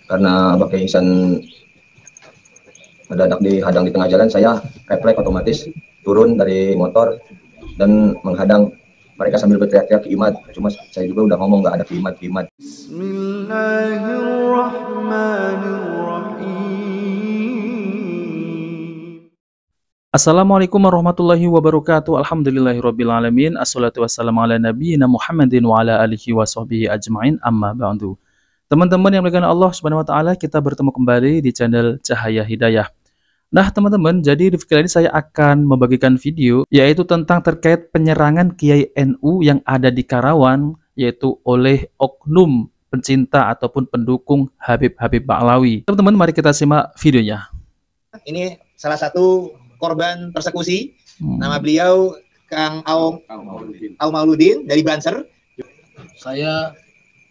Karena Abah Kiai Ihsan mendadak dihadang di tengah jalan, saya refleks otomatis turun dari motor dan menghadang mereka sambil berteriak-teriak Kiimat. Cuma saya juga udah ngomong nggak ada Kiimat. Assalamualaikum warahmatullahi wabarakatuh. Alhamdulillahirabbil alamin. Assalatu wassalamu ala nabiyyina Muhammadin wa ala alihi washabbihi ajmain. Amma ba'du. Teman-teman yang dimuliakan Allah Subhanahu wa taala, kita bertemu kembali di channel Cahaya Hidayah. Nah, teman-teman, jadi di video ini saya akan membagikan video yaitu tentang terkait penyerangan Kiai NU yang ada di Karawang, yaitu oleh oknum pencinta ataupun pendukung Habib Ba'lawi. Teman-teman, mari kita simak videonya. Ini salah satu korban persekusi. Nama beliau Kang Aung Mauludin dari Banser. Saya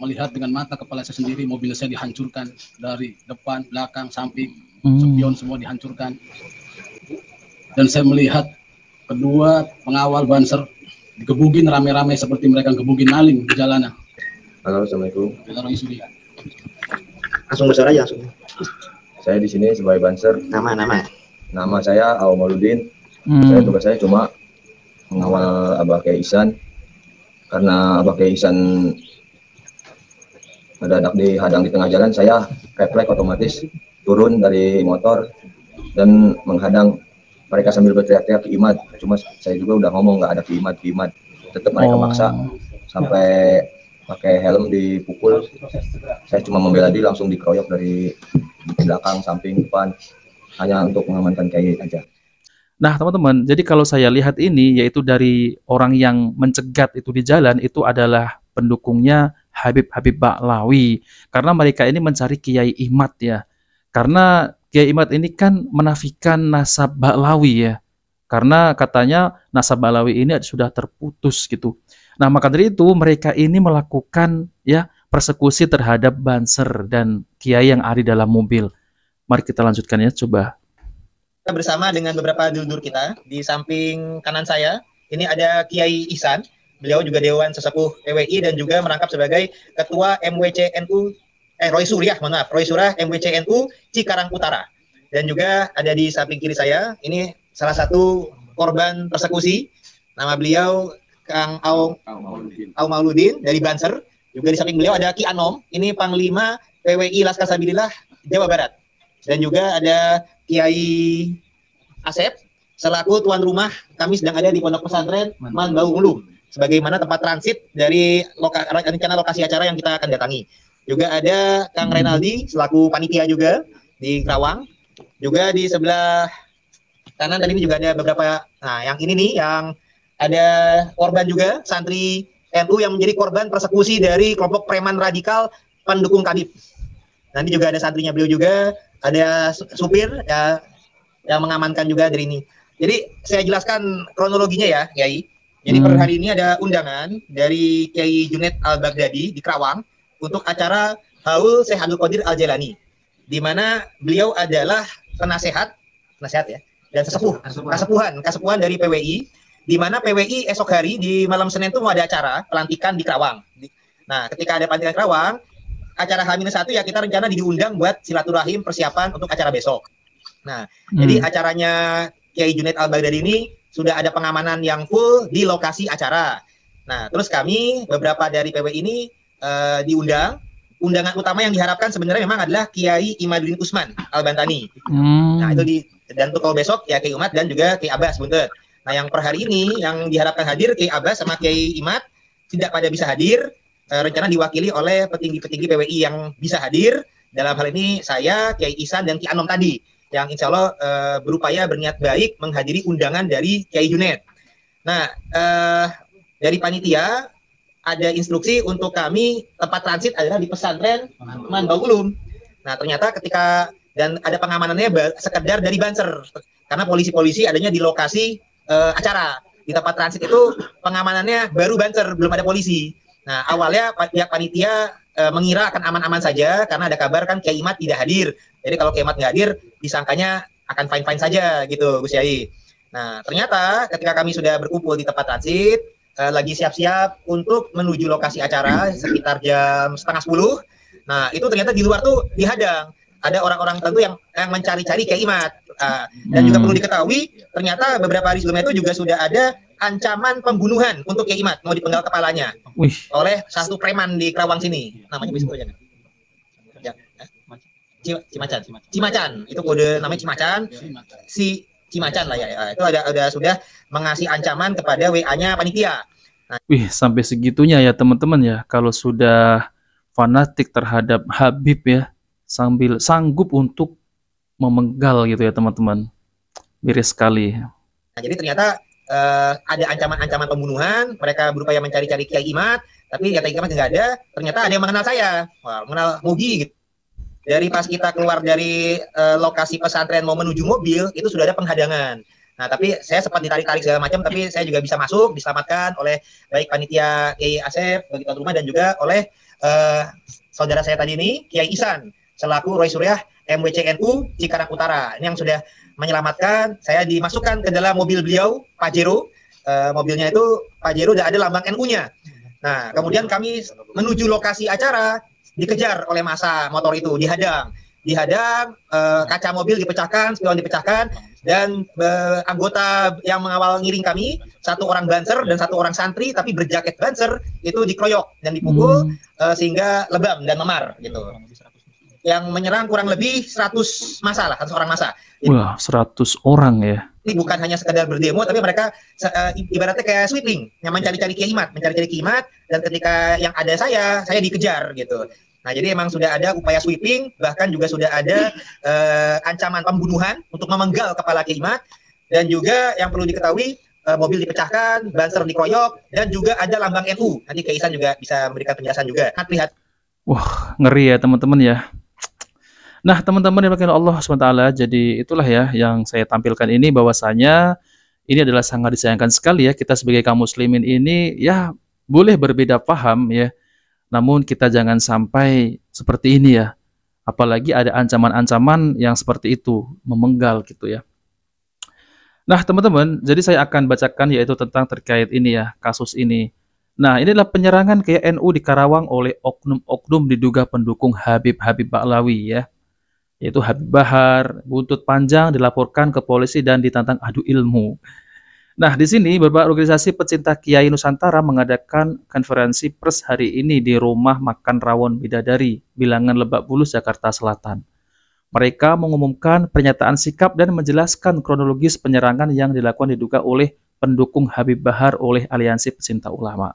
melihat dengan mata kepala saya sendiri mobil saya dihancurkan dari depan, belakang, samping, spion semua dihancurkan. Dan saya melihat kedua pengawal Banser digebugin rame-rame seperti mereka gebugin maling di jalanan. Halo, assalamualaikum. Langsung bersuara aja langsung. Saya di sini sebagai Banser. Nama saya Aung Mauludin. Tugas saya cuma mengawal Abah Kiai Ihsan. Karena Abah Kiai Ihsan mendadak dihadang di tengah jalan, saya refleks otomatis turun dari motor dan menghadang mereka sambil berteriak-teriak Kiimat. Cuma saya juga udah ngomong nggak ada Kiimat. Tetap mereka maksa sampai pakai helm dipukul. Saya cuma membela diri, langsung dikeroyok dari belakang, samping, depan, hanya untuk mengamankan Kiai aja. Nah, teman-teman, jadi kalau saya lihat ini, yaitu dari orang yang mencegat itu di jalan, itu adalah pendukungnya Habib Ba'lawi. Karena mereka ini mencari Kiai Imat ya. Karena Kiai Imat ini kan menafikan nasab Ba'lawi ya. Karena katanya nasab Ba'lawi ini sudah terputus gitu. Nah, maka dari itu mereka ini melakukan ya persekusi terhadap Banser dan Kiai yang ada di dalam mobil. Mari kita lanjutkan ya, coba. Kita bersama dengan beberapa dulur kita. Di samping kanan saya, ini ada Kiai Ihsan. Beliau juga Dewan Sesepuh PWI dan juga merangkap sebagai Ketua MWCNU, Roy Surah MWCNU Cikarang Utara. Dan juga ada di samping kiri saya, ini salah satu korban persekusi. Nama beliau Kang Aung Mauludin dari Banser. Juga di samping beliau ada Ki Anom, ini Panglima PWI Laskar Sabilillah Jawa Barat. Dan juga ada Kiai Asep selaku tuan rumah, kami sedang ada di Pondok Pesantren Manbau Ulum sebagaimana tempat transit dari rencana lokasi acara yang kita akan datangi. Juga ada Kang Renaldi selaku panitia juga di Karawang. Juga di sebelah kanan dan ini juga ada beberapa, nah yang ini nih yang ada korban juga, santri NU yang menjadi korban persekusi dari kelompok preman radikal pendukung Habib. Nanti juga ada santrinya beliau juga, ada supir ya, yang mengamankan juga dari ini. Jadi saya jelaskan kronologinya ya, Kiai. Jadi per hari ini ada undangan dari Kiai Junaid Al-Baghdadi di Karawang untuk acara Haul Syekh Abdul Qadir Al-Jailani, di mana beliau adalah penasehat ya, dan kasepuhan dari PWI, di mana PWI esok hari di malam Senin itu mau ada acara pelantikan di Karawang. Nah, ketika ada pelantikan Karawang, acara H-1 ya kita rencana diundang buat silaturahim persiapan untuk acara besok. Nah, jadi acaranya Kiai Junaid Al-Baghdadi ini sudah ada pengamanan yang full di lokasi acara. Nah, terus kami beberapa dari PWI ini diundang. Undangan utama yang diharapkan sebenarnya memang adalah Kiai Imaduddin Usman Al-Bantani. Nah, itu dan untuk kalau besok ya Kiai Umat dan juga Kiai Abbas Buntet. Nah, yang per hari ini yang diharapkan hadir Kiai Abbas sama Kiai Imat tidak pada bisa hadir. Rencana diwakili oleh petinggi-petinggi PWI yang bisa hadir. Dalam hal ini saya, Kiai Ihsan dan Ki Anom tadi, yang insya Allah berupaya berniat baik menghadiri undangan dari Kiai Junaid. Nah, dari panitia ada instruksi untuk kami tempat transit adalah di pesantren Manbau Ulum. Nah, ternyata ketika dan ada pengamanannya sekedar dari Banser, karena polisi-polisi adanya di lokasi acara. Di tempat transit itu pengamanannya baru Banser, belum ada polisi. Nah, awalnya pihak panitia mengira akan aman-aman saja karena ada kabar kan Kiai Imat tidak hadir. Jadi kalau Kiai Imat nggak hadir, disangkanya akan fine-fine saja gitu, Gus Yai. Nah, ternyata ketika kami sudah berkumpul di tempat transit, lagi siap-siap untuk menuju lokasi acara sekitar jam 9:30. Nah, itu ternyata di luar tuh dihadang. Ada orang-orang tertentu yang mencari-cari Kiai Imad. Dan juga perlu diketahui, ternyata beberapa hari sebelumnya itu juga sudah ada ancaman pembunuhan untuk Kiai Imad, mau dipenggal kepalanya oleh satu preman di Kerawang sini. Namanya bisa aja kan? Ya. Cimacan. Itu kode namanya Cimacan. Si Cimacan lah ya. Itu ada sudah mengasih ancaman kepada WA-nya panitia. Wih, sampai segitunya ya teman-teman ya. Kalau sudah fanatik terhadap Habib ya, sambil sanggup untuk memenggal gitu ya teman-teman. Miris sekali. Nah, jadi ternyata ada ancaman-ancaman pembunuhan, mereka berupaya mencari-cari Kiai Imad, tapi ternyata Kiai Imad nggak ada. Ternyata ada yang mengenal saya, mengenal Mugi gitu. Dari pas kita keluar dari lokasi pesantren mau menuju mobil, itu sudah ada penghadangan. Nah, tapi saya sempat ditarik-tarik segala macam, tapi saya juga bisa masuk, diselamatkan oleh baik panitia Kiai Asep, bagi tuan rumah, dan juga oleh saudara saya tadi ini, Kiai Ihsan, selaku Roy Suryah MWCNU Cikarang Utara. Ini yang sudah menyelamatkan. Saya dimasukkan ke dalam mobil beliau, Pajero. Mobilnya itu Pajero udah ada lambang NU-nya. Nah, kemudian kami menuju lokasi acara, dikejar oleh massa motor itu, dihadang, kaca mobil dipecahkan, spion dipecahkan, dan anggota yang mengawal ngiring kami, satu orang banser dan satu orang santri tapi berjaket banser itu dikeroyok dan dipukul sehingga lebam dan memar gitu. Yang menyerang kurang lebih 100 massa lah, 100 orang massa. Wah, 100 orang ya. Ini bukan hanya sekedar berdemo, tapi mereka ibaratnya kayak sweeping, yang mencari-cari Kiai Imad, dan ketika yang ada saya dikejar gitu. Nah, jadi emang sudah ada upaya sweeping, bahkan juga sudah ada ancaman pembunuhan untuk memenggal kepala Kiai Imad, dan juga yang perlu diketahui, mobil dipecahkan, banser dikeroyok, dan juga ada lambang NU. Nanti Kiai Ihsan juga bisa memberikan penjelasan juga. Lihat. Wah, ngeri ya teman-teman ya. Nah, teman-teman yang dimuliakan Allah SWT, jadi itulah ya yang saya tampilkan ini, bahwasanya ini adalah sangat disayangkan sekali ya, kita sebagai kaum muslimin ini ya boleh berbeda paham ya, namun kita jangan sampai seperti ini ya, apalagi ada ancaman-ancaman yang seperti itu, memenggal gitu ya. Nah, teman-teman, jadi saya akan bacakan yaitu tentang terkait ini ya, kasus ini. Nah, inilah penyerangan ke NU di Karawang oleh oknum-oknum diduga pendukung Habib Ba'lawi ya. Yaitu Habib Bahar, buntut panjang dilaporkan ke polisi dan ditantang adu ilmu. Nah, di sini beberapa organisasi pecinta Kiai Nusantara mengadakan konferensi pers hari ini di Rumah Makan Rawon Bidadari, Bilangan Lebak Bulus, Jakarta Selatan. Mereka mengumumkan pernyataan sikap dan menjelaskan kronologis penyerangan yang dilakukan diduga oleh pendukung Habib Bahar oleh Aliansi Pecinta Ulama.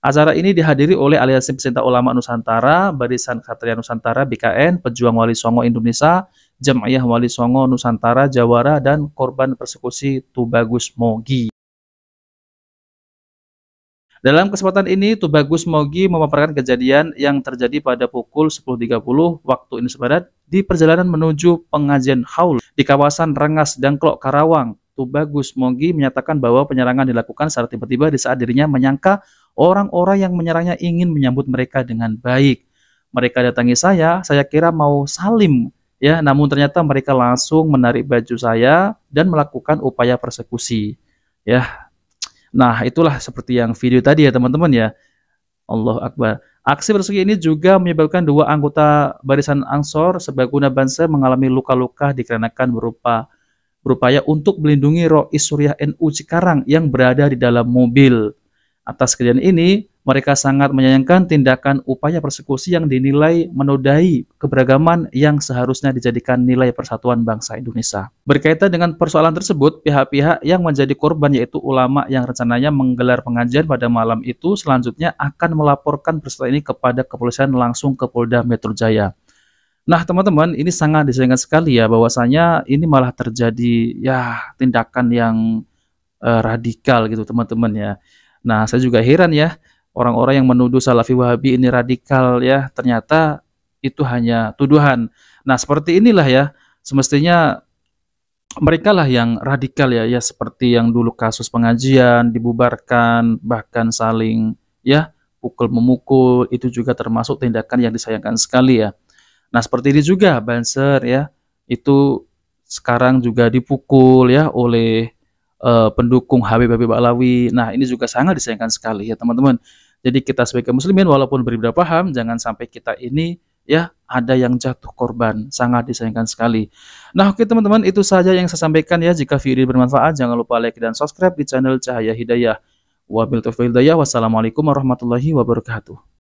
Acara ini dihadiri oleh Aliansi Pecinta Ulama Nusantara, Barisan Ksatria Nusantara BKN, Pejuang Wali Songo Indonesia, Jam'iyah Wali Songo Nusantara Jawara, dan korban persekusi Tubagus Mogi. Dalam kesempatan ini, Tubagus Mogi memaparkan kejadian yang terjadi pada pukul 10.30 waktu Indonesia Barat di perjalanan menuju pengajian haul di kawasan Rengas Dangklok, Karawang. Tubagus Mogi menyatakan bahwa penyerangan dilakukan secara tiba-tiba di saat dirinya menyangka orang-orang yang menyerangnya ingin menyambut mereka dengan baik. Mereka datangi saya kira mau salim ya, namun ternyata mereka langsung menarik baju saya dan melakukan upaya persekusi. Ya. Nah, itulah seperti yang video tadi ya teman-teman ya. Allahu Akbar. Aksi persekusi ini juga menyebabkan 2 anggota Barisan Ansor Sebaguna Banser mengalami luka-luka dikarenakan berupaya untuk melindungi Rois Suryah NU Cikarang yang berada di dalam mobil. Atas kejadian ini, mereka sangat menyayangkan tindakan upaya persekusi yang dinilai menodai keberagaman yang seharusnya dijadikan nilai persatuan bangsa Indonesia. Berkaitan dengan persoalan tersebut, pihak-pihak yang menjadi korban yaitu ulama yang rencananya menggelar pengajian pada malam itu selanjutnya akan melaporkan peristiwa ini kepada kepolisian langsung ke Polda Metro Jaya. Nah, teman-teman, ini sangat disayangkan sekali ya, bahwasanya ini malah terjadi ya tindakan yang radikal gitu teman-teman ya. Nah, saya juga heran ya, orang-orang yang menuduh Salafi Wahabi ini radikal ya, ternyata itu hanya tuduhan. Nah, seperti inilah ya, semestinya mereka lah yang radikal ya, ya seperti yang dulu kasus pengajian dibubarkan, bahkan saling ya pukul-memukul, itu juga termasuk tindakan yang disayangkan sekali ya. Nah, seperti ini juga Banser ya, itu sekarang juga dipukul ya oleh pendukung Habib Ba'lawi. Nah, ini juga sangat disayangkan sekali ya teman-teman. Jadi kita sebagai muslimin walaupun berbeda paham, jangan sampai kita ini ya ada yang jatuh korban. Sangat disayangkan sekali. Nah, oke teman-teman, itu saja yang saya sampaikan ya. Jika video bermanfaat, jangan lupa like dan subscribe di channel Cahaya Hidayah. Wabillahi taufiq wal hidayah. Wassalamualaikum warahmatullahi wabarakatuh.